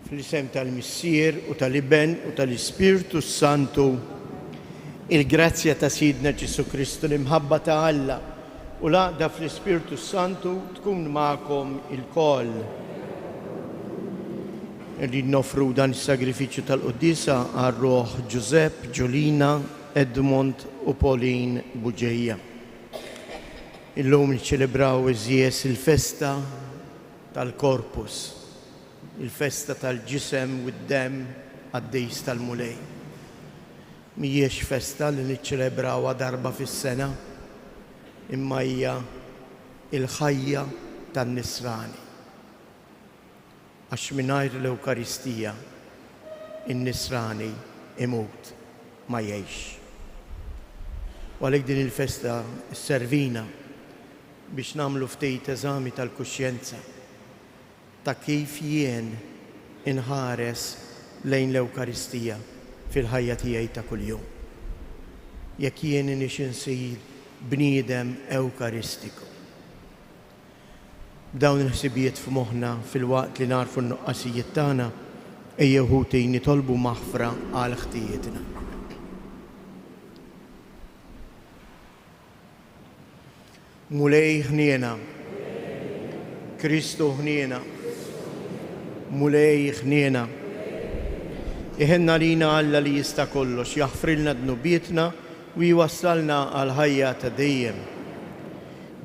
Fl-isem tal-Missier u tal-Iben u tal-Ispirtu Santu, il-grazzja ta' Sidna Ġesu Kristu l-imħabba ta' Alla u l-għaqda fl-Ispirtu Santu tkun ma'kom il-koll. Rrid nofru dan is-sagrifiċċju tal-Quddisa għar-Ruħ Giuseppe, Giulina, Edmond u Pauline Buġejja. Illum niċċelebraw iżjes il-festa tal-Korpus, il-festa tal-ġisem u d-dem għad-dejs tal-mulej. Mhijiex festa li niċċelebrawha darba fis-sena, imma hija il-ħajja tan-Nisrani. Għax mingħajr l-Ewkaristija in-Nisrani imut ma jgħix. U għalhekk din il-festa sservina biex nagħmlu ftit eżami tal-kuxjenza ta' kif jien inħares lejn l-Ewkaristija fil-ħajja tiegħi ta' kuljum. Jekk jien nix insir bniedem Ewkaristiku. B'dawn il-ħsibijiet f'moħħna fil-waqt li narfu n-nuqqasijiet tagħna ejja ħutej nitolbu maħfra għal ħtijietna. Mulej ħniena, Kristu ħniena, mulej ħniena. Iħenna lina Alla li jista' kollox, jaħfrilna dnubietna u jwassalna għal ħajja ta' dejjem.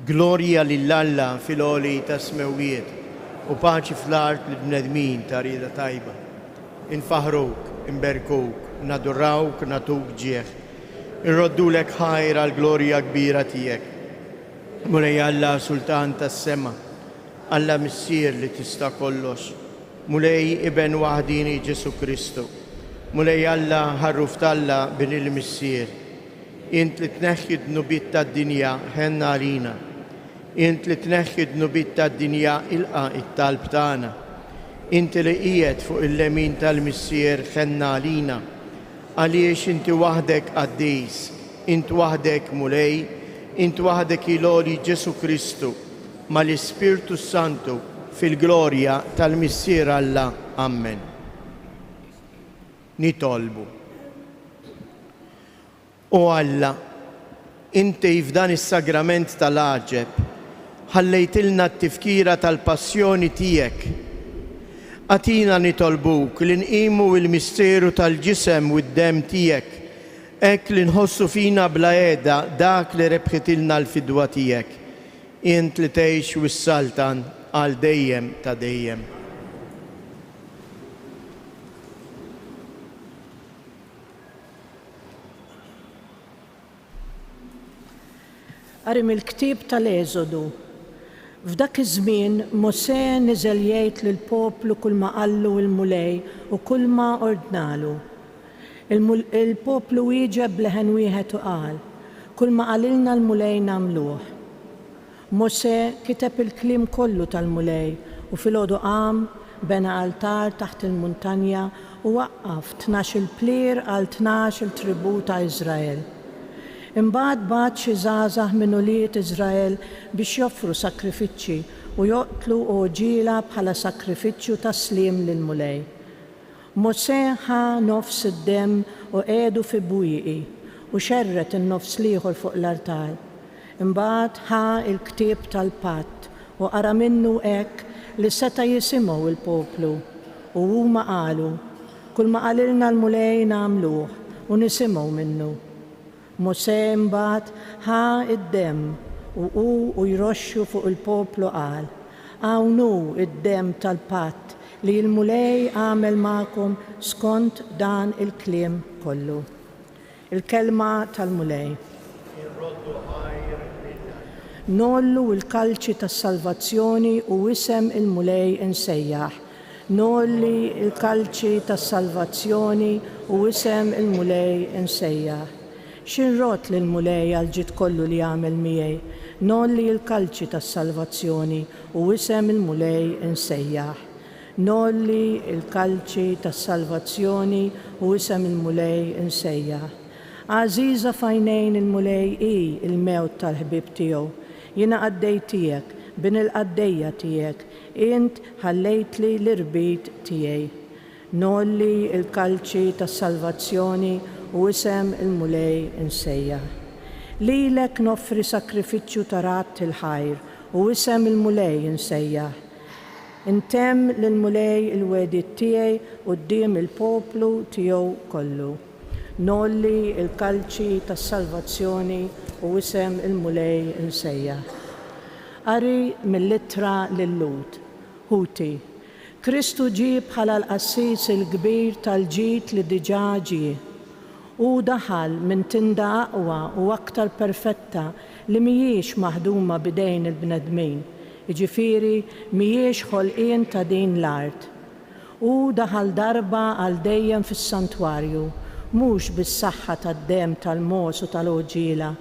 Glorja lill-Alla fil-għoli ta' smewiet u paċi fl-art l-bnedmin ta' rieda tajba. Infaħruk, imberkuk, nadurawk, natuk ġieħ. Irroddulek ħajr għal glorja kbira tiegħek. Mulej Alla Sultan tas-sema, Alla Missier li tista' kollox. Mulej Iben waħdini Ġesu Kristu. Mulej Alla ħarruf talla bin il-Missier. Int li tneħħi d-nubiet tad-dinja ħenna għalina. Int li tneħħi d-nubiet tad-dinja ilqa it-talb tagħna. Int li qiegħed fuq il-lemin tal-Missier ħenna għalina. Għaliex inti waħdek għaddejs, int waħdek mulej, int waħdek iloli Ġesu Kristu mal-Ispirtu Santu fil-glorja tal-Missier Alla. Amen. Nitolbu. O Alla, inti f'dan is-sagrament tal-għaġeb ħallejtilna t-tifkira tal-passjoni tiegħek. Atina nitolbuk li nqimu l-misteru tal-ġisem u d-dem tiegħek, hekk li nħossu fina bla qiegħda dak li rebħitilna l-fidwa tiegħek. Int li tgħix wis-saltan għal dejjem ta' dejjem. Qari mill-ktieb tal-Eżodu. F'dak iż-żmien Mosè niżel jgħid lill-poplu kull ma qallu l-mulej u kull ma ordnalu. Il-poplu wieġeb bleħen wieħed u qal, kull ma qalilna l-mulej nagħmluh. Mosè kiteb il-kliem kollu tal-mulej u filgħodu qam bena altar taħt il-muntanja u waqqaf 12 plier għal 12 tribù ta' Iżrael. Imbagħad bagħat xi żgħażagħ minn ulied Iżrael biex joffru sakrifiċċji u joqtlu oġiela bħala sakrifiċċju tasliem lill-mulej. Mosè ħa nofs id-dem u qiegħdu fi bwieqi u xerret in-nofs l-ieħor fuq l-altar. Imbagħad ħa il-ktieb tal-patt u qara minnu hekk li seta' jisimgħu il-poplu u huma qalu, kull ma qalilna l-mulej nagħmluh u nisimgħu minnu. Mosè imbagħad ħa id-dem u jroxxu fuq il-poplu qal, hawn hu id-dem tal-patt li l-mulej għamel magħkom skont dan il-kliem kollu. Il-kelma tal-mulej. Nollu l-kalċi tas-salvazzjoni u isem il-mulej insejjaħ. Nolli l-kalċi tas-salvazzjoni u isem il-mulej insejjaħ. X'inrot lill-mulej għal-ġid kollu li għamel miegħi. Nolli l-kalċi tas-salvazzjoni u isem il-mulej insejjaħ. Nolli l-kalċi tas-salvazzjoni u isem il-mulej insejjaħ. Għażiża f'għajnejn il-mulej hi il-mewt tal-ħbieb tiegħu. Jiena għaddej tiegħek bin il-qaddejja tiegħek, int ħallejtli l-irbit tiegħi. nolli il-kalċi tas-salvazzjoni u isem il-mulej insejjaħ. Lilek noffri sakrifiċċju ta' rat il-ħajr u isem il-mulej insejjaħ. Intemm lill-mulej il-wedit tiegħi quddiem il-poplu tiegħu kollu. Nolli il-kalċi tas-salvazzjoni u isem il-mulej insejjaħ. Qari mill-littra lill-Lut. Huti. Kristu ġie bħala l-qassis il-kbir tal-ġid li diġà ġie. U daħal minn tinda aqwa u aktar perfetta li mhijiex maħduma bidejn il-bnedmin, jiġifieri mhijiex ħolqien ta' din l-art. U daħal darba għal dejjem fis-santwarju, mhux bis-saħħa tad-demm tal-mos u tal-oġġiela,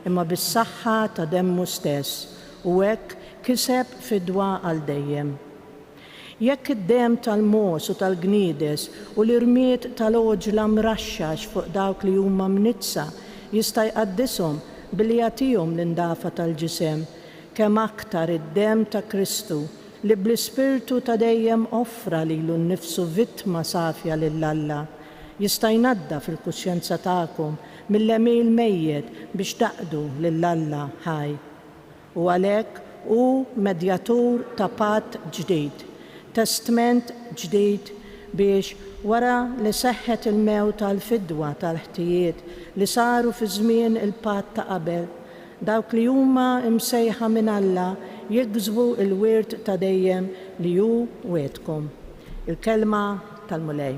imma bis-saħħa ta' demmu stess, u hekk kiseb fidwa għal dejjem. Jekk id-demm tal-mos u tal-gniedes u l-irmiet tal-oġla mraxxax fuq dawk li huma mnitsa jista' jqaddishom billi jagħtihom l-indafa tal-ġisem, kemm aktar id-demm ta' Kristu li bl-ispirtu ta' dejjem offra lilu nnifsu vittma safja lill-Alla jista' jnadda fil-kuxjenza tagħkom mill-emil mejjed biex taqdu lill-Alla ħaj. U għalhekk hu medjatur ta' patt ġdid, testament ġdid biex wara li seħħet il-mewt tal-fidwa tal-ħtijiet li saru fi żmien il-patt ta' qabel, dawk li huma imsejħa minn Alla jiksbu il-wirt ta' dejjem li hu wiedkom. Il-kelma tal-mulej.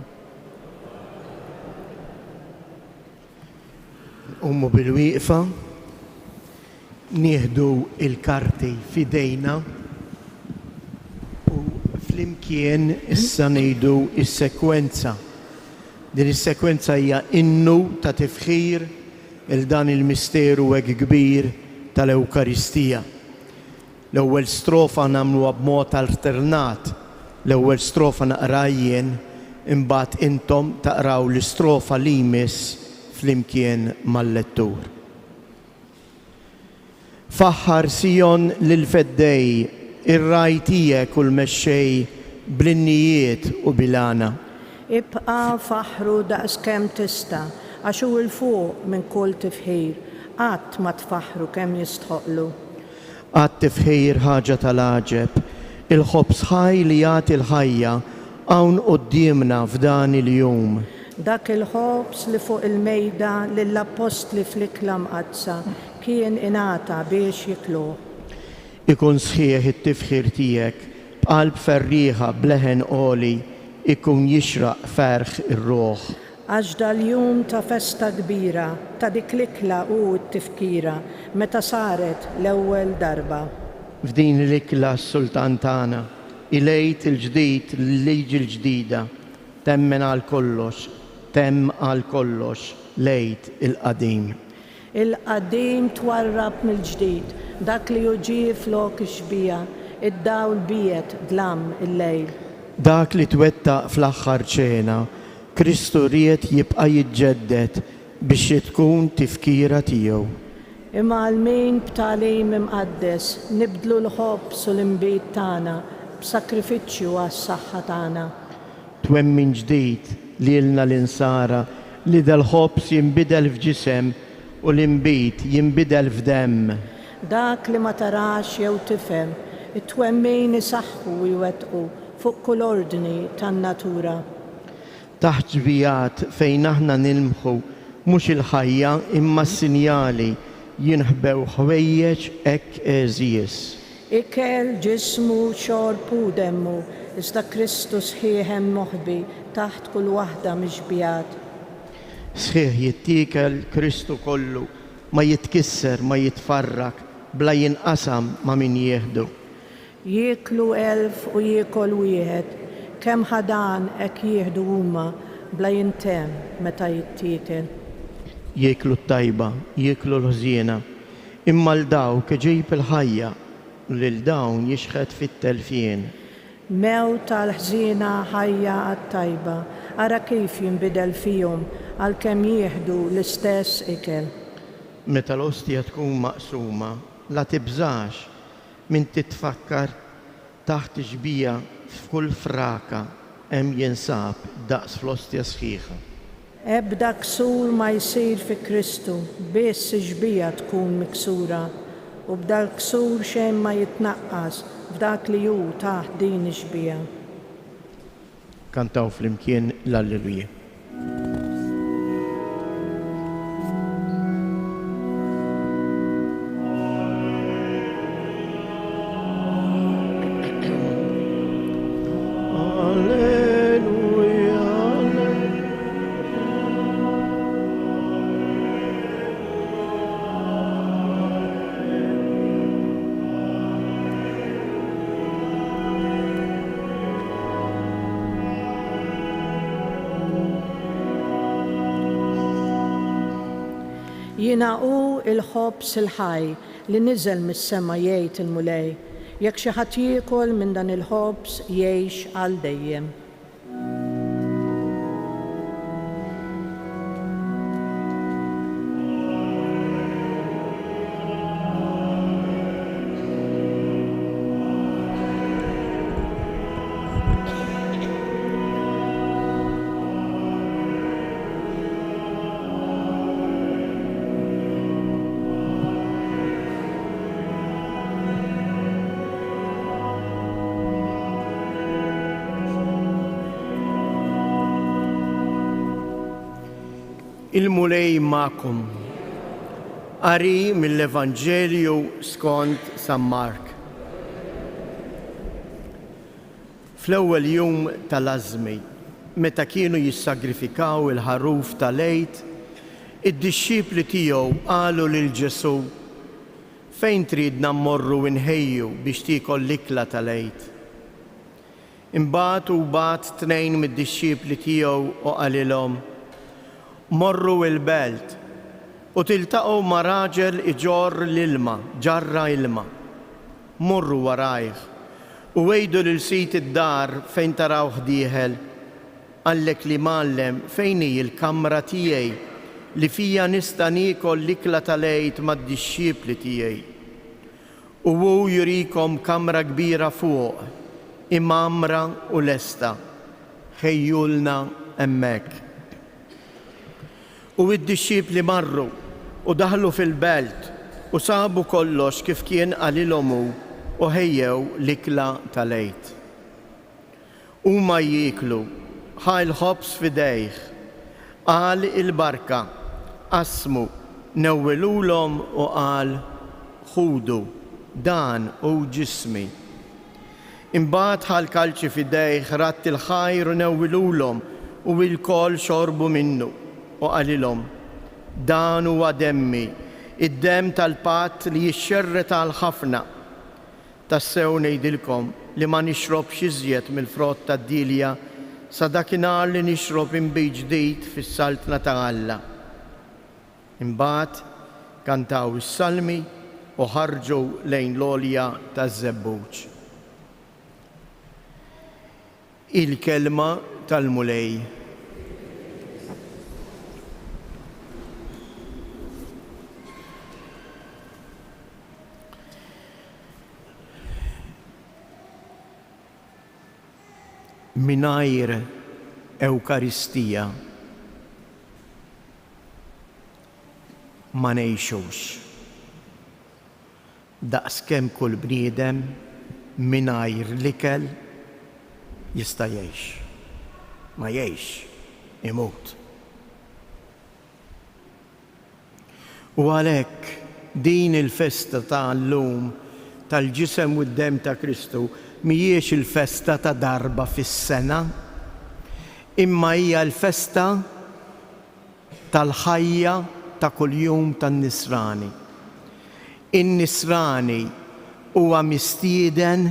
Ummu bil-wieqfa, nieħdu il-karti fidejna u flimkien issa ngħidu is-sekwenza. Din is-sekwenza hija innu ta' tifħir il dan il-misteru hekk kbir tal-Ewkaristija. L-ewwel strofa nagħmluha b'mod alternat. L-ewwel strofa naqra jien, imbagħad intom taqraw l-istrofa li jmiss flimkien mal-lettur. Faħħar Sion lil-feddej, ir-raj tiegħek u l-mexxej bl-innijiet u bilana. Ibqa' faħru daqskemm tista' għax hu l-fuq minn kull tifħir, qatt ma tfaħru kemm jistħoqlu. Qatt tifħir ħaġa tal-għaġeb, il-ħobs ħaj li jagħti l-ħajja hawn qudiemna f'dan il-jum. Dak il-ħobs li fuq il-mejda lill-apostli fl-ikla mqazza kien ingħata biex jikluh. Ikun sħiħ it-tifħir tiegħek b'qalb ferrieħa bleħen qoli ikun jixraq ferħ ir-ruħ. Għax dal-jum ta' festa kbira ta' dik l-ikla u t-tifkira meta saret l-ewwel darba. F'din l-ikla s-sultan tagħna ilejt il-ġdid l-liġi l-ġdida temmen għal kollox, temm għal kollox lejt il-qadim. Il-qadim twarrab mill-ġdid, dak li juġi flok ix-xbija, id-dawl biet dlam il-lejl. Dak li twettaq fl-aħħar ċena, Kristu ried jibqa' jiġġedded biex tkun tifkira tiegħu. Imma għal-min b'tagħlim imqaddes nibdlu l-ħobbs u l-inbit tagħna b'sakrifiċċju għas-saħħa tagħna. Twemmin ġdid lilna l-insara li dal-ħobbs jinbidel f'ġisem u l-inbit jinbidel f'demm. Dak li ma tarax jew tifhem, it-twemmin isaħħu u jwettqu fuq kull ordni tan-natura. Taħt ġbijat fejn aħna nilmħu mhux il-ħajja imma s-sinjali jinħbew ħwejjeġ hekk eżies. Ikel ġismu xorb u demmu, iżda Kristu sħiħem moħbi taħt kull waħda miġbijat. Sħiħ jittiekel Kristu kollu, ma jitkisser, ma jitfarrak, bla jinqasam ma min jieħdu. Jieklu 1000 u jiekol wieħed, kemm ħadan hekk jieħdu huma bla jintemm meta jittiekel. Jieklu t-tajba, jieklu l-ħżiena, imma l-dawk ġejb il-ħajja u lil dawn jixħed fit-telfien. Mew tal-ħżiena ħajja għat-tajba, ara kif jinbidel fihom għalkemm jieħdu l-istess ikel. Meta l-ostja tkun maqsuma, la tibżax min titfakkar taħt ġbija f'kull fraka hemm jinsab daqs fl-ostja sħiħa. Ebda ksur ma jsir fi Kristu, biss ġbija tkun miksura, u b'dal ksur xejn ma jitnaqqas f'dak li hu taħt din ġbija. Kantaw flimkien l-Alleluja. Jina u il-ħobs il-ħaj li niżel mis-sema jgħid il-mulej, jekk xi ħadd jiekol minn dan il-ħobs jgħix għal dejjem. Il-mulej ma'kum. Qari mill-Evanġelju skont San Mark. Fl-ewwel jum tal-Għażmi, meta kienu jissagrifikaw il-ħaruf tal-Għid, id-dixxipli tiegħu qalu lil Ġesu: fejn tridna mmorru nħejju biex tiekol l-ikla tal-Għid? Imbagħad u bagħat tnejn mid-dixxipli tiegħu u qalilhom: morru il-belt u tiltaqgħu ma' raġel iġorr l-ilma, ġarra ilma. Morru warajh u għejdu lil sit id-dar fejn tarawh dieħel. Għallek li mallem fejn hi l-kamra tiegħi li fija nista' niekol l-ikla tal-Għid mad-dixxipli tiegħi. U hu jurikom kamra kbira fuq, imamra u lesta. Ħejjulna hemmhekk. U id-dixxipli marru u daħlu fil-belt u sabu kollox kif kien qalilhom hu u ħejjew l-ikla tal-Għid. Huma jieklu, ħa l-ħobs f'idejh, qal il-barka, qasmu, newwelulhom u qal: ħudu, dan hu ġismi. Imbagħad ħa l-kalċi f'idejh, ratt il-ħajr u newwelulhom u l-kol xorbu minnu. U qalilhom: dan huwa demmi, id-demm tal-patt li jixxerret għal ħafna. Tassew ngħidilkom li ma nixrobx iżjed mill-frott tad-dilja sa dakinhar li nixrob inbij ġdid fis-saltna ta' Alla. Imbagħad kantaw is-salmi u ħarġu lejn l-għolja taż-żebbuġ. Il-kelma tal-mulej. Mingħajr Ewkaristija ma ngħixux. Daqskemm kull bniedem mingħajr l-ikel jista' jgħix. Ma jgħix, imut. U għalhekk din il-festa tal-lum tal-ġisem u d-demm ta' Kristu mhijiex il-festa ta' darba fis-sena, imma hija l-festa tal-ħajja ta' kuljum tan-Nisrani. In-Nisrani huwa mistieden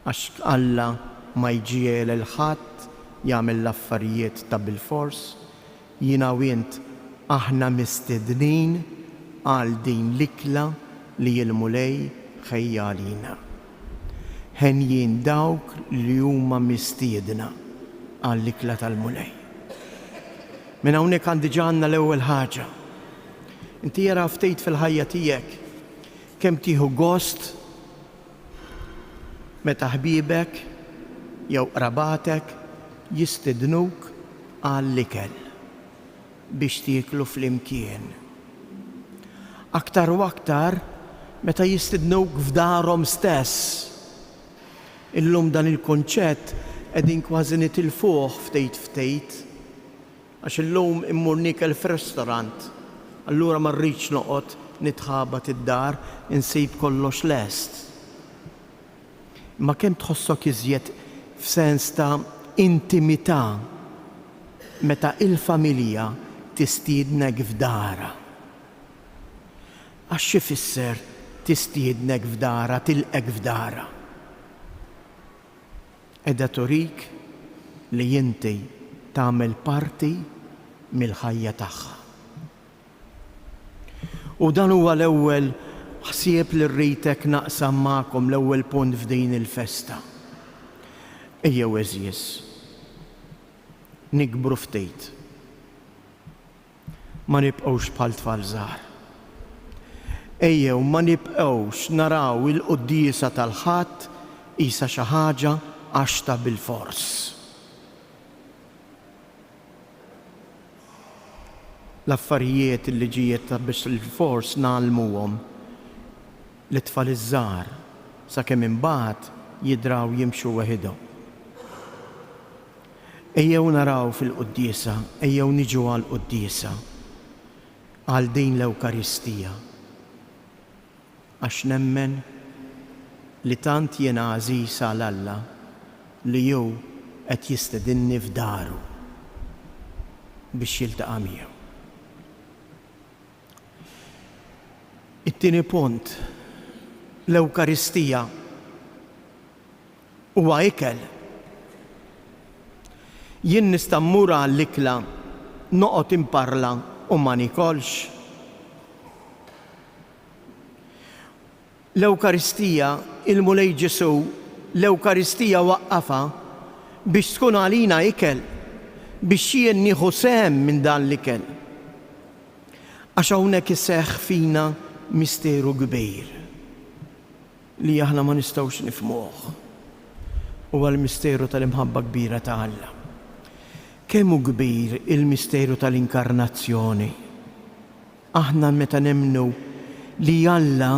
għax Alla ma jġiel il-ħadd jagħmel l-affarijiet ta' bil-fors, jiena u int aħna mistiednin għal din l-ikla li l-mulej ħejjalina. Ħenjin dawk li huma mistiedna għall-ikla tal-mulej. Minn hawnhekk għandi ġanna l-ewwel ħaġa. Inti jara ftejt fil-ħajja tiegħek kemm tieħu gost meta ħbiebek jew qrabatek jistidnuk għall-ikel biex tieklu flimkien. Aktar u aktar meta jistidnuk f'darhom stess. Illum dan il-konċett qegħdin kważi nitilfuh ftejt għax illum immur nikel f'restorant. Allura ma rridx noqgħod nitħabat id-dar insib kollox lest. Ma kemm tħossok iżjed f'sens ta' intimità meta il-familja tistiednek f'dara. Għax xi fisser tistiednek f'dara, tilqek f'dara. Edha turik li inti tagħmel parti mill-ħajja tagħha. U dan huwa l-ewwel ħsieb li rritek naqsam magħkom l-ewwel punt f'din il-festa. Ejjew eżjies, nikbru ftit. Ma nibqgħux bħal tfal żgħar. Ejjew ma nibqgħux naraw il-quddiesa tal-ħadd qisha xi ħaġa għaxta bil-fors. L-affarijiet il-liġijiet ta' biex il-fors nagħlmuhom l-tfal iż-żgħar sakemm imbagħad jidraw jimxu waħedhom. Ejjew naraw fil-quddiesa, ejjew niġu għall-quddiesa għal din l-Ewkaristija. Għax nemmen li tant jiena għażiż għal Alla li jew qed jistedinni f'daru biex jiltaqa' miegħu. It-tieni punt, l-Ewkaristija huwa ikel. Jien nista' mmur għall-ikla noqgħod imparla u ma nikolx. L-Ewkaristija, il-Mulej Ġesu, l-Ewkaristija waqqafha biex tkun għalina ikel, biex jien nieħu sehem minn dan l-ikel. Għax hawnhekk iseħħ fina misteru kbir li aħna ma nistgħux nifhmuh. Huwa l-misteru tal-imħabba kbira ta' Alla. Kemm hu kbir il-misteru tal-inkarnazzjoni. Aħna meta nemmnu li Alla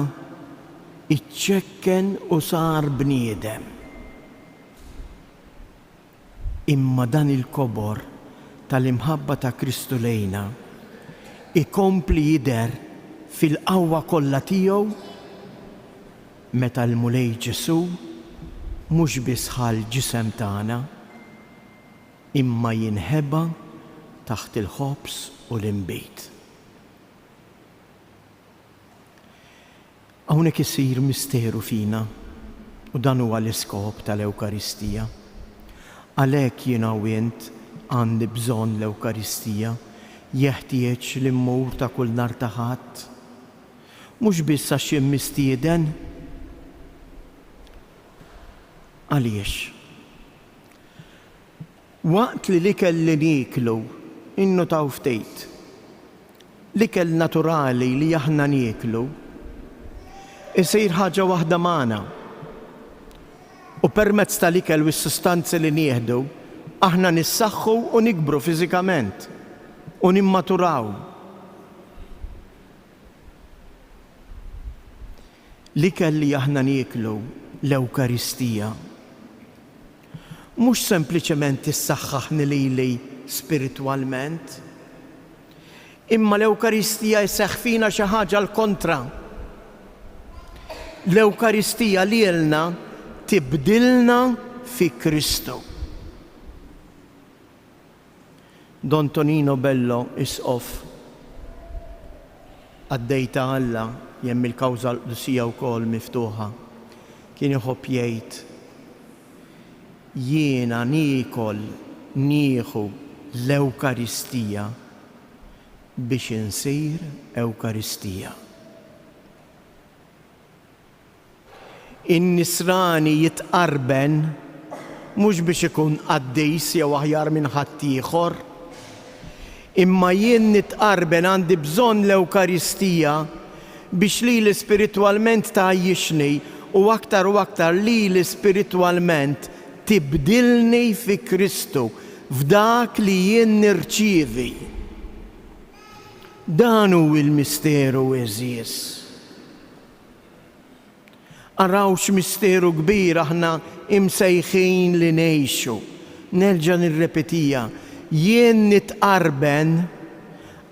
iċċekken u sar bniedem. Imma dan il-kobor tal-imħabba ta' Kristu lejna ikompli jidher fil-qawwa kollha tiegħu meta l-Mulej Ġesu mhux biss ħal ġisem tagħna imma jinħeba taħt il-ħobs u l-inbit. Hawnhekk isir misteru fina u dan huwa l-iskop tal-Ewkaristija. Għalhekk jiena u int għandi bżonn l-Ewkaristija, jeħtieġ li mmur ta' kull nhar ta' ħadd. Mhux biss għax jien mistieden. Għaliex? Waqt li l-ikel li nieklu innu taw ftejt. L-ikel naturali li aħna nieklu isir ħaġa waħda magħna. U permezz tal-ikel u s-sustanzi li nieħdu, aħna nissaħħu u nikbru fiżikament u nimmaturaw. L-ikel li aħna nieklu, l-Ewkaristija, mhux sempliċement issaħħaħni lili spiritwalment, imma l-Ewkaristija jseħħ fina xi ħaġa l-kontra. L-Ewkaristija lilna tibdilna fi Kristu. Don Tonino Bello isqof għaddejta Alla jemm il-kawża l-qdusija wkoll miftuħa. Kien iħobb jgħid jiena nieħu l-Ewkaristija biex insir Ewkaristija. In-nisrani jitqarben mhux biex ikun qaddejs jew aħjar minn ħadd ieħor, imma jien nitqarben għandi bżonn l-Ewkaristija biex lili spiritwalment tgħajjixni u aktar li spiritwalment tibdilni fi Kristu, f'dak li jien nirċievi. Dan hu l-misteru eżies. Araw x'misteru kbir aħna imsejħin li ngħixu. Nerġa' nirrepetija, jien nitqarben,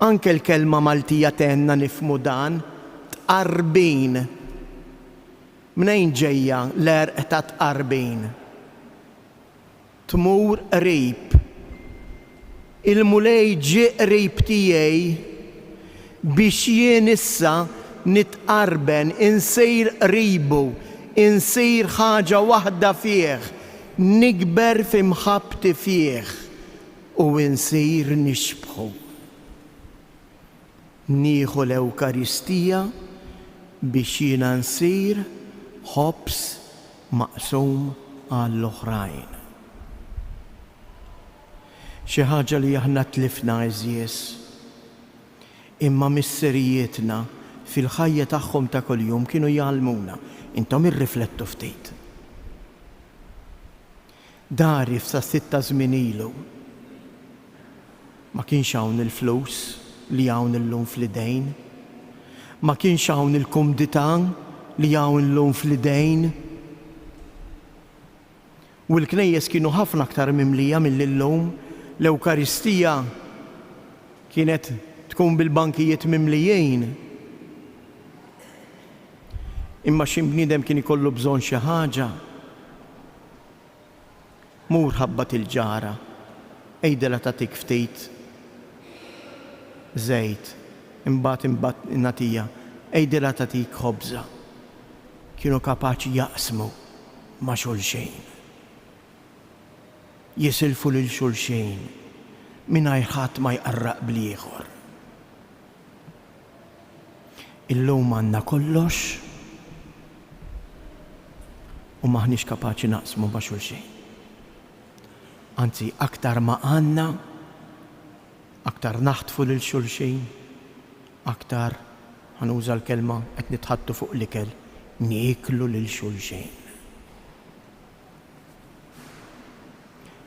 anke l-kelma Maltija tenna nifhmu dan, tqarbin. Mnejn ġejja l-erq ta' tqarbin? Tmur qrib. Il-mulej ġie qrib tiegħi biex jien issa nitqarben, insejr qribu, insir ħaġa waħda fih, nikber f'imħabbti fih u insir nixbħu. Nieħu l-Ewkaristija biex jiena nsir ħobs maqsum għall-oħrajn. Xi ħaġa li aħna tlifna eżies, imma misserijietna fil-ħajja tagħhom ta' kuljum kienu jgħallmuna, intom irriflettu ftit. Dari sa 6 żmien ilu ma kienx hawn il-flus li hawn illum fl-idejn, ma kienx hawn il-kumdità li hawn illum fl-idejn. U l-knejjes kienu ħafna aktar mimlija mill-illum, l-Ewkaristija kienet tkun bil-bankijiet mimlijin. Imma xi bniedem kien ikollu bżonn xi ħaġa, mur ħabbat il-ġara, ejdela tagħtik ftit żejt, imbagħad natija, ejdela tagħtik ħobża. Kienu kapaċi jaqsmu ma' xulxejn. Jisilfu lil xulxejn mingħajr ħadd ma jqarraq bl-ieħor. Illum għandna kollox u maħniex kapaċi naqsmu ma' xulxejn. Anzi, aktar ma għandna, aktar naħtfu lil xulxejn, aktar ħanuża l-kelma qed nitħattu fuq l-ikel, nieklu lil xulxejn.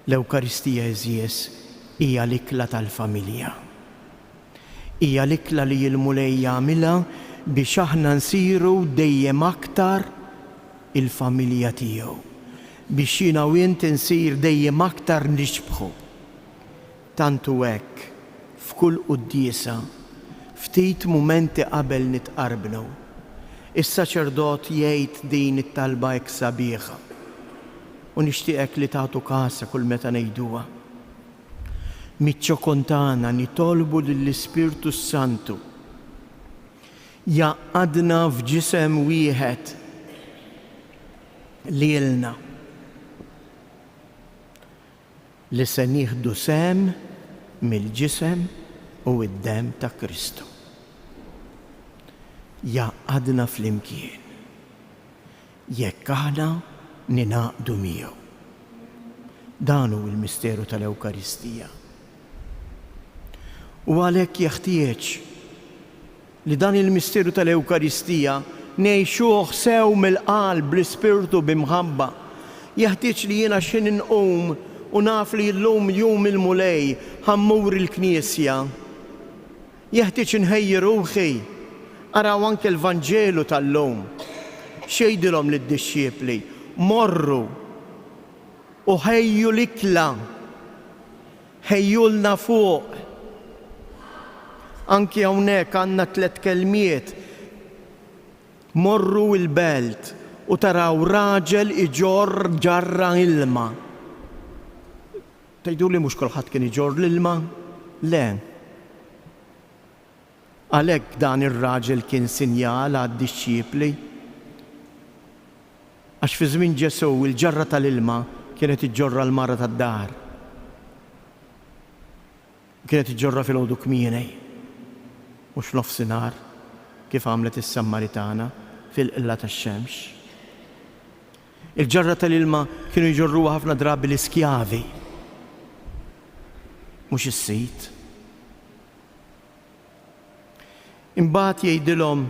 L-Ewkaristija eżies hija l-ikla tal-familja. Hija l-ikla li l-mulej jagħmilha biex aħna nsiru dejjem aktar il-familja tiegħu, biex jiena u int insir dejjem aktar nixbħu. Tantu hekk f'kull quddiesa ftit mumenti qabel nitqarbnu, is-saċerdot jgħid din it-talba hekk sabiħa u nixtieqek li tagħtu kasa kull meta ngħiduha. Miċ-ċokontana nitolbu lill-Ispirtu Santu jaqadna f'ġisem wieħed lilna li se nieħdu sem mill-ġisem u id-dem ta' Kristu. Jaqadna flimkien jekk aħna ninaqdu miegħu. Dan hu l-misteru tal-Ewkaristija. U għalhekk jeħtieġ li dan il-misteru tal-Ewkaristija ngħixuh sew mill-qalb bl-ispirtu bimħabba. Jeħtieġ li jiena x'in inqum u naf li llum jum il-mulej ħammur il-Knisja. Jeħtieġ inħejji ruħi. Araw anke l-Vanġelu tal-lum. Xejdilhom lid-dixxiepli, morru u ħejju l-ikla, ħejjulna fuq. Anki hawnhekk għandna 3 kelmiet. Morru l-belt u taraw raġel iġorr ġarra ilma. Tgħidu li mhux kulħadd kien iġorr l-ilma? Le. Għalhekk dan ir-raġel kien sinjal għad-dixxiepli. Għax fi żmien Ġesu il-ġarra tal-ilma kienet iġġorra l-mara tad-dar. Kienet iġġorra fil-għodu kmieni. Mhux nofsinhar kif għamlet is-Sammaritana fil-qilla tax-xemx. Il-ġarra tal-ilma kienu jġorruha ħafna drabi l-iskjavi. Mhux is-sit. Imbagħad jgħidilhom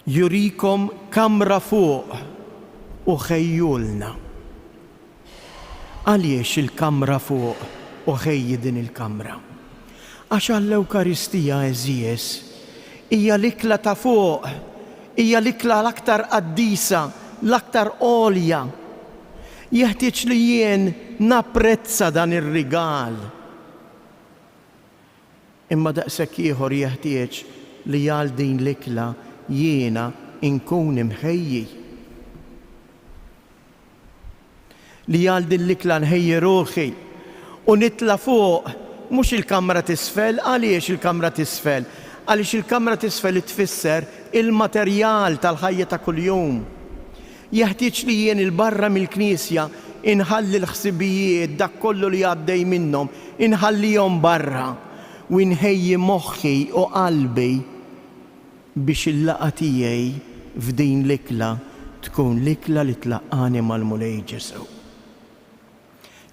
jurikom kamra fuq u ħejjulna. Għaliex il-kamra fuq u ħejji din il-kamra? Għax l-Ewkaristija eżies hija l-ikla ta' fuq, hija l-ikla l-aktar qaddisa, l-aktar għolja. Jeħtieġ li jien napprezza dan ir-rigal. Imma daqshekk ieħor jeħtieġ li għal din l-ikla jiena inkun imħejji. Li għal din l-ikla nħejji ruħi u nitla fuq, mhux il-kamra tisfel. Għaliex il-kamra tisfel? Għaliex il-kamra tisfel tfisser il-materjal tal-ħajja ta' kuljum. Jeħtieġ li jien il-barra mill-Knisja inħalli l-ħsibijiet dak kollu li għaddej minnhom, inħallihom barra u nħejji moħħi u qalbi biex il-laqa tiegħi f'din l-ikla tkun l-ikla li tlaqqani mal-Mulej Ġesu.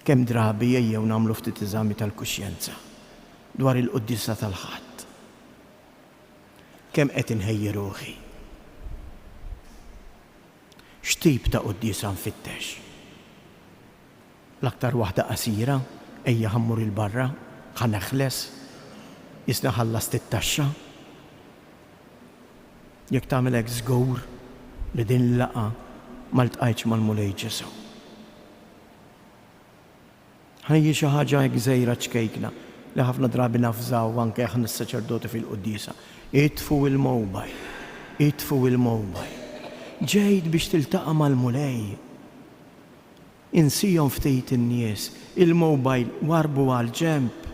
Kemm drabi ejjew nagħmlu ftit eżami tal-kuxjenza dwar il-quddisa tal-ħadd. Kemm qed inħejji ruħi. X'tip ta' quddisa nfittex? L-aktar waħda qasira, ejja ħammur il-barra, ħaneħles, jisna ħallas tit-taxxa. Jekk tagħmel hekk żgur li din l-laqa ma ltqajtx mal-Mulej Ġesu. Ħajji xi ħaġa hekk żgħira ċkejkna li ħafna drabi nafżaw anke aħna s-saċerdoti fil-qudiesa. Itfu il-mowbajl, itfu il-mowbajl. Ġejt biex tiltaqa' mal-Mulej. Insihom ftit in-nies, il-mowbajl warbu għal ġenb.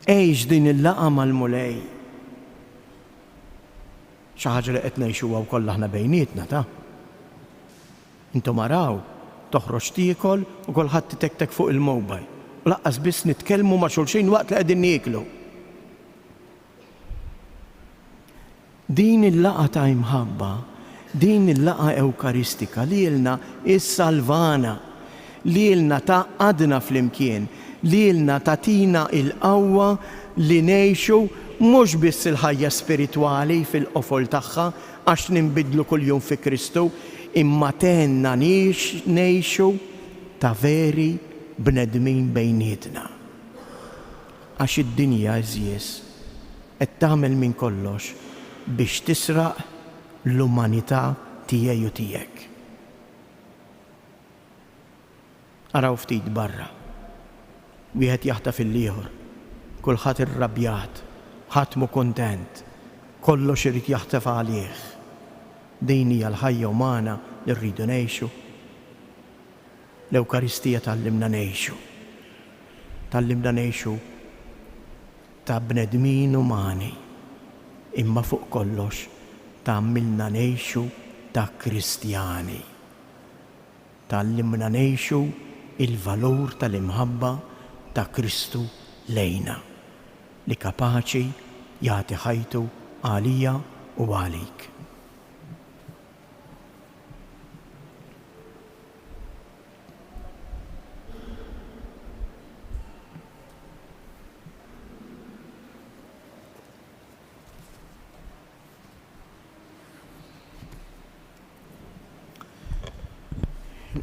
Ejx din il-laqa mal-Mulej. Xi ħaġa li qed ngħixuha wkoll aħna bejnietna ta'. Intom araw, toħroġ tiekol u kulħadd titektek fuq il-mowbajl. U laqqas biss nitkellmu ma' xulxin waqt li qegħdin nieklu. Din il-laqa ta' imħabba, din il-laqa ewkaristika lilna is-salvana, lilna taqgħadna flimkien, lilna tatina il-qawwa li ngħixu mhux biss il-ħajja spiritwali fil-qofol tagħha għax ninbidlu kuljum fi Kristu, imma tenna ngħixu ta' veri bnedmin bejnietna. Għax id-dinja eżies qed tagħmel minn kollox biex tisraq l-umanità tiegħi u tiegħek. Araw ftit barra. Wieħed jaħtaf il-ieħor, kulħadd irrabjat, ħadd mu kuntent, kollox irid jaħtaf għalih. Din hija l-ħajja umana li rridu ngħixu. L-Ewkaristija tallimna ngħixu. Tallimna ngħixu ta' bnedmin umani, imma fuq kollox tagħmilna ngħixu ta' Kristjani. Tallimna ngħixu il-valur tal-imħabba ta' Kristu lejna, li kapaċi jagħti ħajtu għalija u għalik.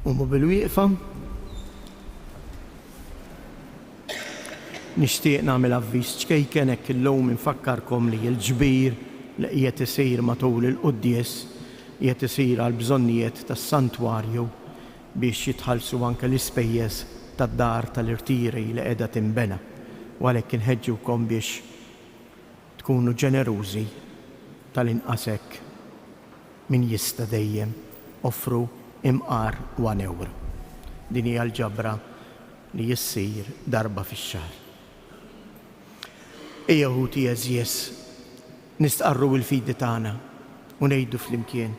Umu bil-wieqfa nixtieq nagħmel avviż ċkejken hekk illum infakkarkom li l-ġbir li qiegħed isir matul il-quddies qiegħed isir għal bżonnijiet tas-santwarju biex jitħallsu anke l-ispejjeż tad-dar tal-irtieri li qiegħda tinbena. U għalhekk inħeġġukom biex tkunu ġenerużi tal-inqas hekk min jista' dejjem offru imqar 1 euro. Din hija l-ġabra li jissir darba fix-xahar. Ejja ħuti eżies nistqarru l-fidi tagħna u ngħidu flimkien.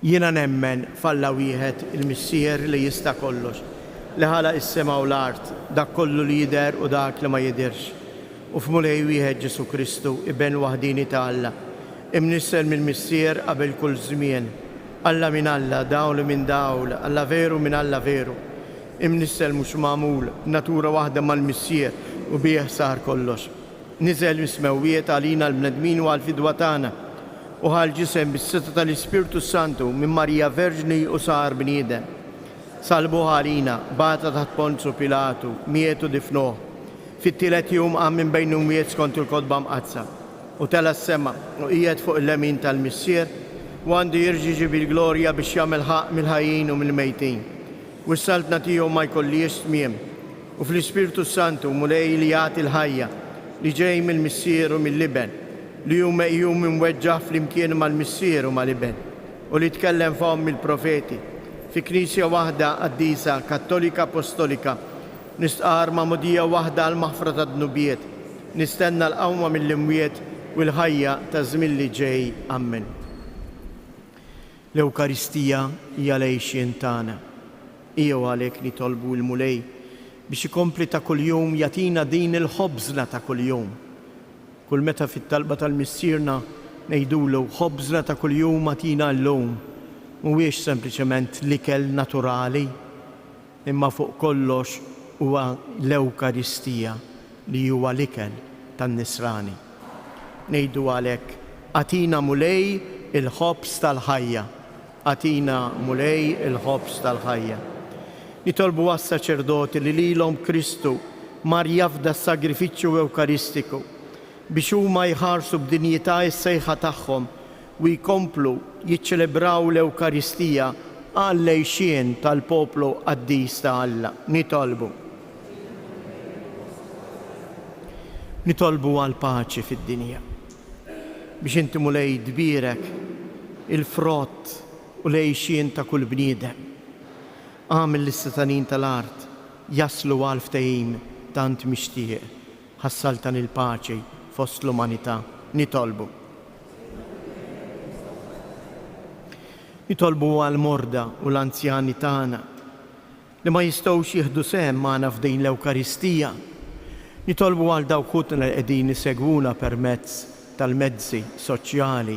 Jiena nemmen falla wieħed il-Missier li jista' kollox, li ħalaq is-sema u l-art, dak kollu li jidher u dak li ma jidherx. U f'Mulej wieħed Ġesu Kristu iben waħdini ta' Alla, imnissel mill-Missier qabel kull żmien. Alla min Alla, dawl minn dawl, Alla veru minn Alla veru. Imnissel mhux magħmul, natura waħda mal-Missier u bih sar kollox. Niżel mismewwiet għalina l-bnedmin u għal-fidwa tagħna u ħal ġisem bis-seta tal-Ispirtu Santu minn Marija Verġni u sar bniedem. salbuha għalina, bata taħt Ponzu Pilatu, mietu difnuh. Fit-tielet jum qam minn bejn umiet skont il-kodba mqazza u tela s-sema u qiegħed fuq il-lemin tal-missier u għandu jirġiġi bil-glorja biex jagħmel ħaq mill-ħajjin u mill-mejtin. U s-saltna tiegħu ma jkollix tmiem u fl-Ispiritu Santu mulej li jagħti l-ħajja li ġej mill-missier u mill-liben li hu meqjum imweġġaħ flimkien mal-missier u mal-liben u li tkellem fahom mill-profeti fi Knisja waħda qaddisa Kattolika Apostolika nistqar ma'mudija waħda għal maħfra ta' dnubiet, nistenna l-qawma mill-imwiet u l-ħajja ta' żmien li ġej. Amen. L-Ewkaristija hija l-għejxien tagħna. Ejjew għalhekk nitolbu l-mulej biex ikompli ta' kuljum jagħtina din il-ħobżna ta' kuljum. Kull meta fit-talba tal-missierna ngħidulu ħobżna ta' kuljum agħtina llum mhuwiex sempliċement l-ikel naturali, imma fuq kollox huwa l-Ewkaristija li huwa l-ikel tan-nisrani. Ngħidu għalhekk agħtina mulej il-ħobż tal-ħajja, agħtina mulej il-ħobż tal-ħajja. Nitolbu għas-saċerdoti li lilhom Kristu mar jafda s-sagrifiċċju Ewkaristiku biex huma jħarsu b'dinjità s-sejħa tagħhom u jkomplu jiċċelebraw l-Ewkaristija għall-għejxien tal-poplu qaddis ta' Alla. Nitolbu għal paċi fid-dinja biex inti mulej dbirek il-frott u l-għejxien ta' kull bniedem. Għamil l-istatanin tal-art jaslu għal ftehim tant mixtieq, ħassaltan il-paċi fost l-umanità. Nitolbu għal morda u l-anzjani tagħna li ma jistgħux jieħdu sehem magħna f'din l-Ewkaristija. Nitolbu għal dawk li qegħdin isegwuna permezz tal-mezzi soċjali,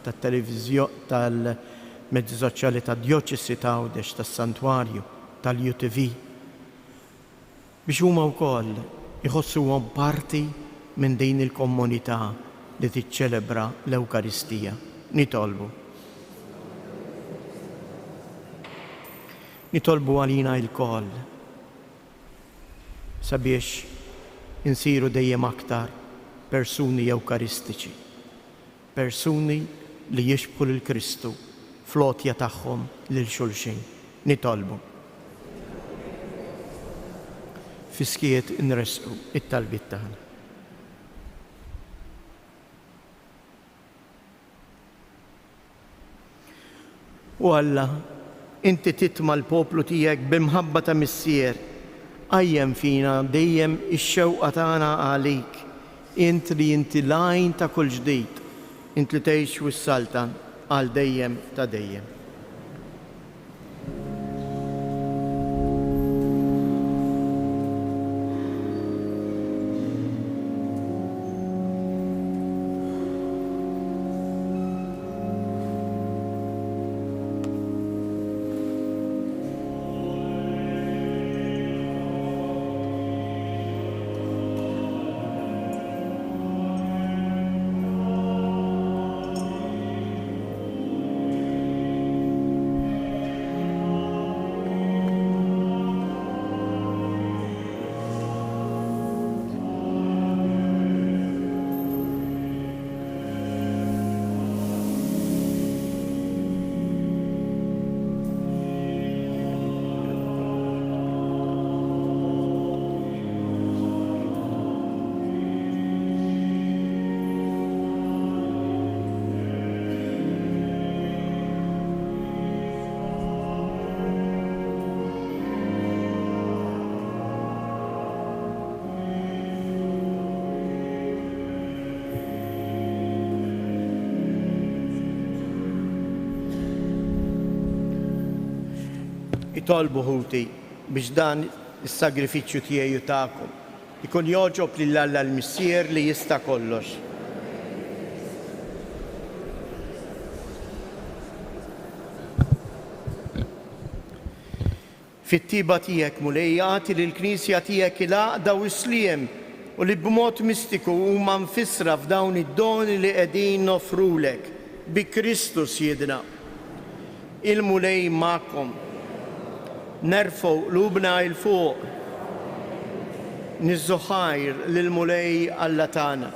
tal-mezzi soċjali tad-Djoċesi ta' Għawdex, tas-Santwarju, tal-UTV, biex huma wkoll iħossuhom parti minn din il-komunità li tiċċelebra l-Ewkaristija. Nitolbu għalina il-koll sabiex insiru dejjem aktar persuni ewkaristiċi, persuni li jixbħu lil Kristu flotja tagħhom lil xulxin. Nitolbu. Fiskiet inresqu it-talbiet tagħna. U Alla, inti titma l-poplu tiegħek b'imħabba ta' missier, għajjem fina dejjem ix-xewqa tagħna għalik, int li inti lajn ta' kull ġdid, int li tgħix wis-saltan għal dejjem ta' dejjem. Itolbu ħuti biex dan is-sagrifiċċju tiegħi tagħkom ikun joġob lil Alla l-Missier li jista' kollox. Fit-tiba tiegħek mulej jagħti lill-Knisja tiegħek il-għaqda u s-sliem u li b'mod mistiku huma mfissra f'dawn id-doni li qegħdin nofrulek bi Kristus Siedna. Il-mulej magħkom nerfgħu qlubna il fuq, niżżu ħajr lill-mulej Alla tagħna.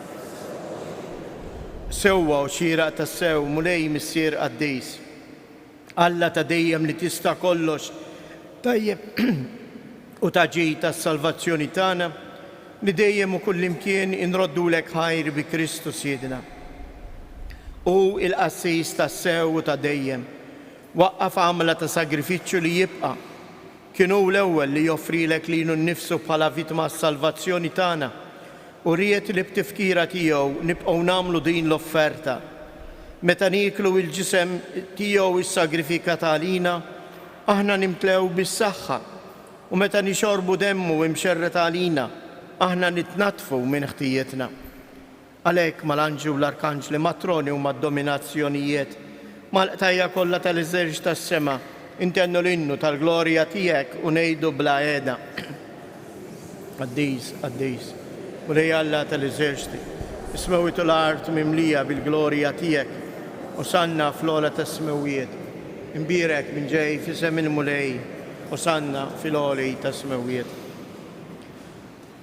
Sewwa u xieraq tas-sew mulej missier Qaddis. Alla ta' dejjem li tista' kollox tajjeb u taġi tas-salvazzjoni tagħna li dejjem u kullimkien inroddulek ħajr bi Kristu Siedna. U il-qassis tas-sew u ta' dejjem waqqaf għamla ta' sagrifiċċju li jibqa' kienu l-ewwel li joffrilek lilu nnifsu bħala vittma s-salvazzjoni tagħna u ried li b'tifkira tiegħu nibqgħu nagħmlu din l-offerta. Meta niklu il-ġisem tiegħu is-sagrifikat għalina, aħna nimtlew bis-saħħa u meta nixorbu demmu imxerret għalina, aħna nitnatfu minn ħtijetna. Għalhekk mal-anġi u l-arkanġli matroni u mad-dominazzjonijiet mal-qtajja kollha tal-eżerċ tas-sema intennu l-innu tal-glorja tiegħek u ngħidu bla qiegħda. Qaddis, Qaddis, mulej Alla tal-eżerċti, is-smawiet u l-art mimlija bil-glorja tiegħek u sanna fl-ola tas-smawijiet. Imbirek minn ġej fisem il-mulej u sanna fil-oli tas-smawijiet.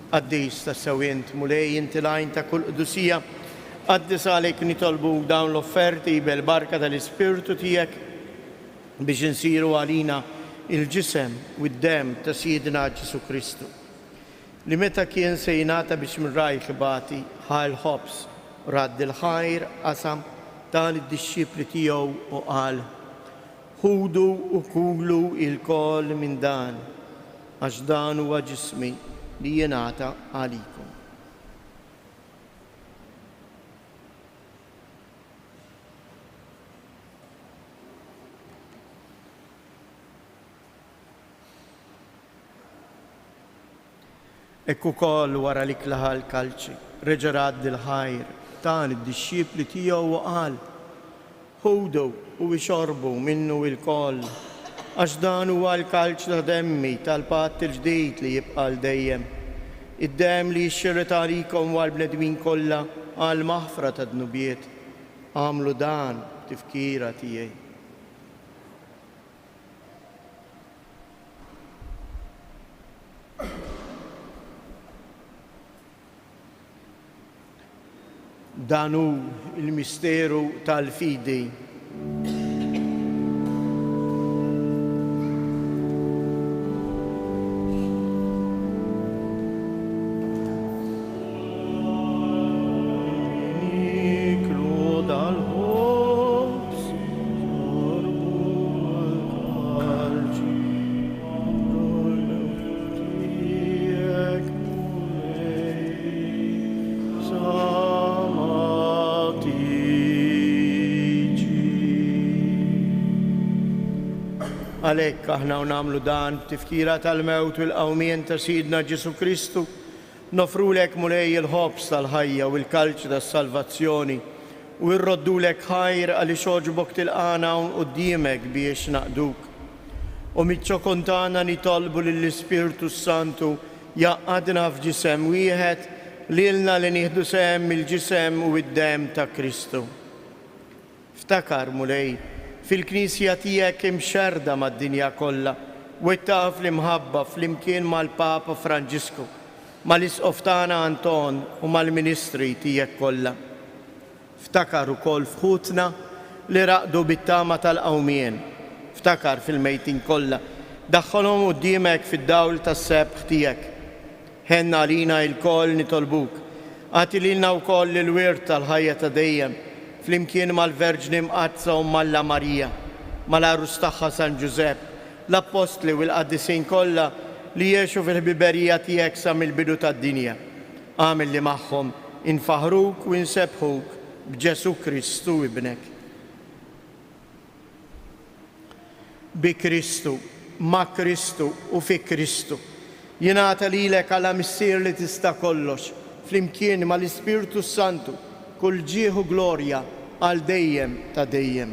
Qaddis tas-sewient, mulej inti lajn ta' kull qdusija, qaddis għalek nitolbu dawn l-offerti bil-barka tal-Ispirtu tiegħek biex insiru għalina il-ġisem u d-dem ta' Siedna Ġesu Kristu. Li meta kien se jingħata biex minn rajħ bati ħal ħobs radd il-ħajr qasam tal id-dixxipli tiegħu u qal: ħudu u kulu il-kol minn dan għax dan huwa ġismi li jingħata għalikom. Ekku kol wara li klaħa l-kalċi, reġa' radd il-ħajr tal id-dixxipli tiegħu u qal: ħudu u ixorbu minnu il-kol għax dan huwa l-kalċ ta' demmi tal-patt il-ġdid li jibqa' dejjem. Id-dem li jxirret għalikom u għall-bnedmin kollha għal maħfra ta' dnubiet. Għamlu dan tifkira tiegħi. Dan hu il-misteru tal-fidi. Għalhekk aħna nagħmlu dan b'tifkira tal-mewt u l-qawmien ta' Siedna Ġesu Kristu, nofrulek mulej il-ħobs tal-ħajja u l-kalċ tas-salvazzjoni u rroddulek ħajr għaliex oġbok tilqana hawn quddiemek biex naqduk. U miċ-ċokon tagħna nitolbu lill-Ispirtu Santu jaqgħadna f'ġisem wieħed lilna li nieħdu sehem il-ġisem u d-dem ta' Kristu. Ftakar mulej fil-Knisja tiegħek imxerda mad-dinja kollha u ttaf l-imħabba flimkien mal-Papa Franġisku, mal-Isqof tagħna Anton u mal-Ministri tiegħek kollha. Ftakar ukoll fħutna li raqdu bit-tama tal-qawmien. Ftakar fil-mejtin kollha, daħħalhom quddiemek fid-dawl tas-sebħ tiegħek. Ħenna għalina l-koll nitolbuk, għati lilna wkoll il-wirt tal-ħajja ta' dejjem flimkien mal-Verġni Mqazza u Malla Marija, mal-Arus tagħha San Ġusepp, l-Apostli u l-Qaddisin kollha li jgħixu fil-ħbiberija tiegħek sa mill-bidu tad-dinja. Għamel li magħhom infaħruk u insebħuk b'Ġesu Kristu ibnek. Bi Kristu, ma' Kristu u fi Kristu jingħata lilek għala missier li tista' kollox flimkien mal-Ispirtu Santu kull ġieħu glorja għal dejjem ta' dejjem.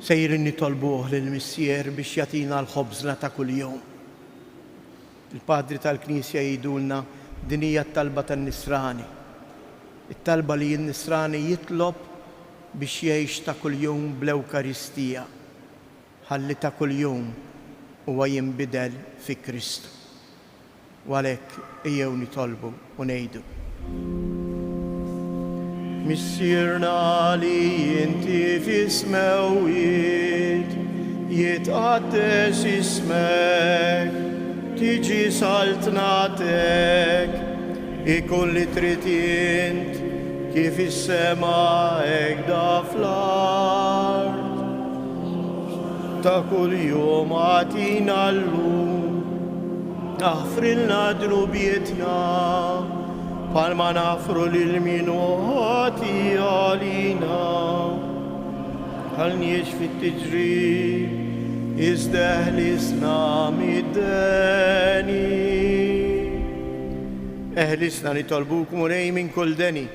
Sejrin nitolbuh lill-missier biex jagħtina l-ħobżna ta' kuljum. Il-Padri tal-Knisja jgħidulna din hija t-talba tan-Nisrani. It-talba li n-Nisrani jitlob biex jgħix ta' kuljum bl-Ewkaristija. ħallita kull jum huwa jinbidel fi Kristu. U għalhekk ejjew nitolbu u ngħidu. Missierna li inti fis-smawiet, jitqaddes ismek, tiġi saltnatek, ikun li trid int kif is-sema hekk da fl-art. Ta' kull jum għatina llum, aħfrilna dnubietna, palma nafru lil min ħati għalina. Ħalniex fit-tiġrib, iżda eħlisna mid-deni. Eħlisna nitolbuk murej minn kull deni,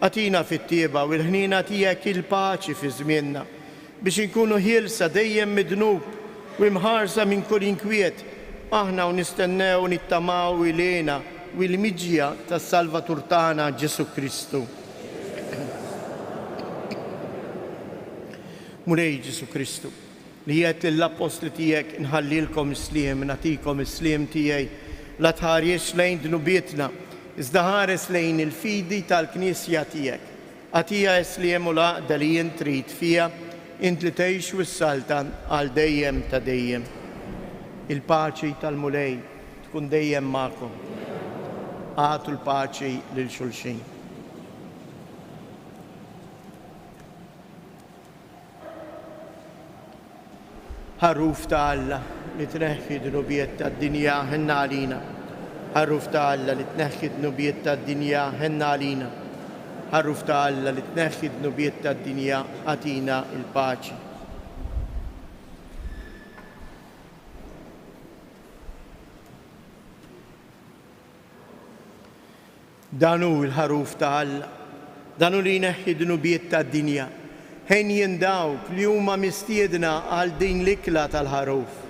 għatina fit-tieba u l-ħnina tijek il-paċi fi żmienna, biex inkunu ħielsa dejjem midnub u imħarsa minn kull inkwiet, aħna u nistennew nittamaw ilena u l-miġja tas-Salvatur tagħna Ġesu Kristu. Murej Ġesu Kristu, li jgħid lill-apostli tiegħek inħallilkom isliem, nagħtikom isliem tiegħi, la tħarjex lejn dnubietna, iżda ħares lejn il-fidi tal-Knisja tiegħek. Għatija isliem u laqda li jien trid fija, int li tgħix wis-salta għal dejjem ta' dejjem. Il-paċi tal-mulej tkun dejjem magħkom. Għatu l-paċi lil xulxin. Ħarruf ta' Alla li tneħħi dnubiet tad-dinja ħenna għalina. Ħarruf ta' Alla li tneħħi dnubiet tad-dinja ħenna għalina. Ħarruf ta' Alla li tneħħi dnubiet tad-dinja għatina il-paċi. Danu il-ħaruf ta' Alla, danu li jneħħi dnubiet tad-dinja, ħen jindawk li huma mistiedna għal din l-ikla tal-ħaruf.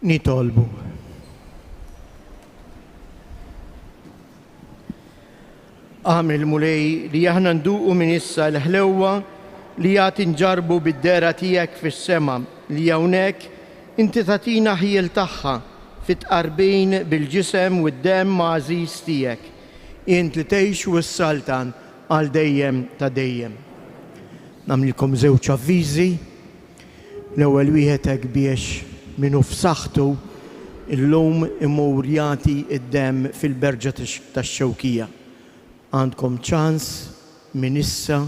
nitolbu. Għamil mulej li aħna nduqu minn issa l-ħlewwa li jagħti nġarbu bid-dera tiegħek fis-sema li hawnhekk inti tagħtina ħiel tagħha fit-tqarbin bil-ġisem u d-demm għażiż tiegħek. Int li tgħix wis-saltan għal dejjem ta' dejjem. Nagħmlilkom żewġ avviżi. L-ewwel wieħed hekk biex minnu f'saħħtu illum imur jagħti d-demm fil-berġa tax-Xewkija. Għandkom ċans minn issa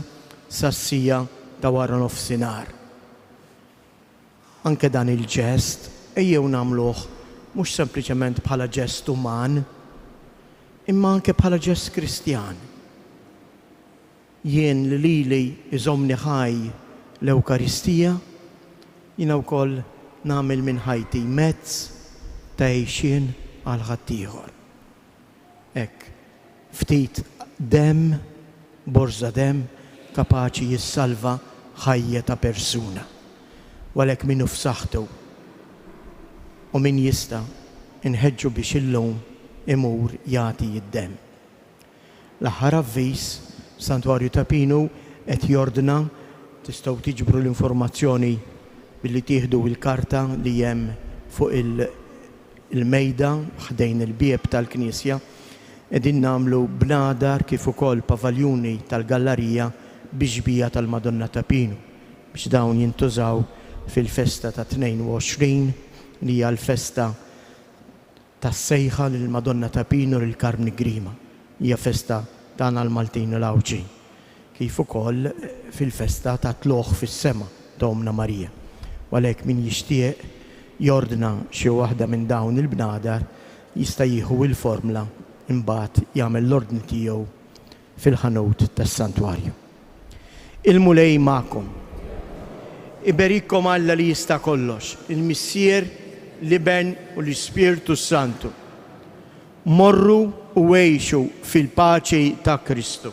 sassija ta' wara nofsinhar. Anke dan il-ġest ejjew nagħmluh mhux sempliċement bħala ġest uman, imma anke bħala ġest Kristjan. Jien li lili iżomni ħaj l-Ewkaristija, jiena wkoll nagħmel minn ħajti mezz ta' għejxien għal ħaddieħor. Hekk, ftit demm, borża demm, kapaċi jissalva ħajja ta' persuna. Walek minnu f'saħħtu u min jista' inħeġġu biex illum imur jagħti id-demm. L-aħħar avviż Santwarju ta' Pinu qed jordna tistgħu tiġbru l-informazzjoni billi tieħdu l-karta li hemm fuq il-mejda ħdejn il-bieb tal-Knisja. Qegħdin nagħmlu bnadar kif ukoll pavaljuni tal-gallerija biex bija tal-Madonna ta' Pinu biex dawn jintużaw fil-festa ta' 22 li hija l-festa tas-sejħa lil Madonna ta' Pinu lil Karm Nigrima. Hija festa tagħna l-Maltin l-Awġi. Kif ukoll fil-festa ta' tluħ fis-sema ta' Omna Marija. Għalhekk min jixtieq jordna xi waħda minn dawn il-bnadar jista' jieħu il-formla imbagħad jagħmel l-ordni tiegħu fil-ħanut tas-santwarju. Il-mulej magħkom. Iberikom Alla li jista' kollox, il-Missier, l-Iben u l-Ispirtu Santu. Morru u għejxu fil-paċi ta' Kristu.